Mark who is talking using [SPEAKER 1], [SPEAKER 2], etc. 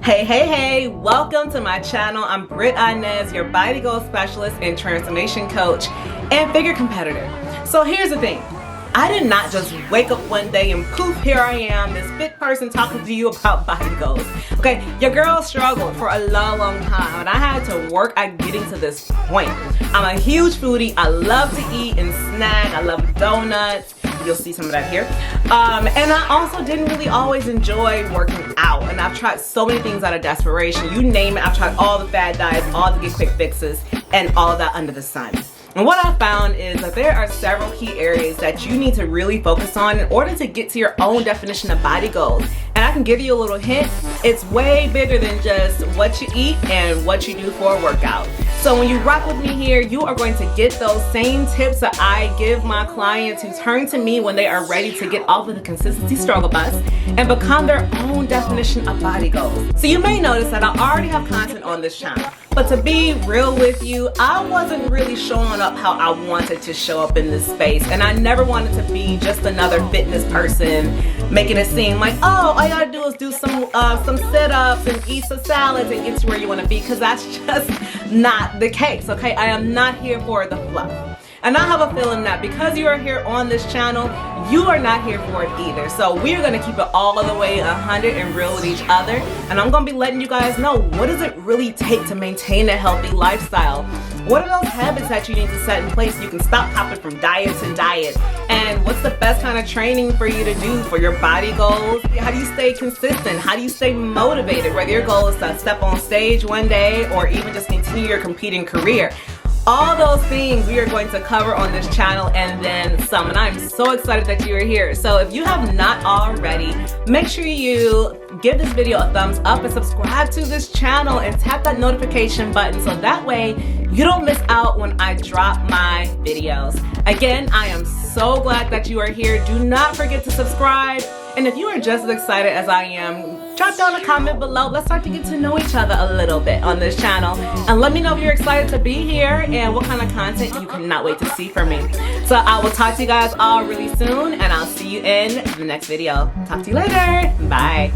[SPEAKER 1] Hey, welcome to my channel. I'm Brit Inez, your body goals specialist and transformation coach and figure competitor. So here's the thing. I did not just wake up one day and poof, here I am, this fit person talking to you about body goals. Okay, your girl struggled for a long time and I had to work at getting to this point. I'm a huge foodie. I love to eat and snack. I love donuts. You'll see some of that here. And I also didn't really always enjoy working out. And I've tried so many things out of desperation. You name it, I've tried all the fad diets, all the get quick fixes, and all of that under the sun. And what I found is that there are several key areas that you need to really focus on in order to get to your own definition of body goals. And I can give you a little hint, it's way bigger than just what you eat and what you do for a workout. So when you rock with me here, you are going to get those same tips that I give my clients who turn to me when they are ready to get off of the consistency struggle bus and become their own definition of body goals. So you may notice that I already have content on this channel. But to be real with you, I wasn't really showing up how I wanted to show up in this space. And I never wanted to be just another fitness person making it seem like, oh, all you gotta do is do some sit-ups and eat some salads and get to where you wanna be, because that's just not the case, okay? I am not here for the fluff. And I have a feeling that because you are here on this channel, you are not here for it either. So we're gonna keep it all the way 100 and real with each other. And I'm gonna be letting you guys know, what does it really take to maintain a healthy lifestyle? What are those habits that you need to set in place so you can stop hopping from diet to diet? And what's the best kind of training for you to do for your body goals? How do you stay consistent? How do you stay motivated? Whether your goal is to step on stage one day or even just continue your competing career. All those things we are going to cover on this channel and then some, and I'm so excited that you are here. So if you have not already, make sure you give this video a thumbs up and subscribe to this channel and tap that notification button so that way you don't miss out when I drop my videos. Again, I am so glad that you are here. Do not forget to subscribe. And if you are just as excited as I am, drop down a comment below. Let's start to get to know each other a little bit on this channel. And let me know if you're excited to be here and what kind of content you cannot wait to see from me. So I will talk to you guys all really soon, and I'll see you in the next video. Talk to you later. Bye.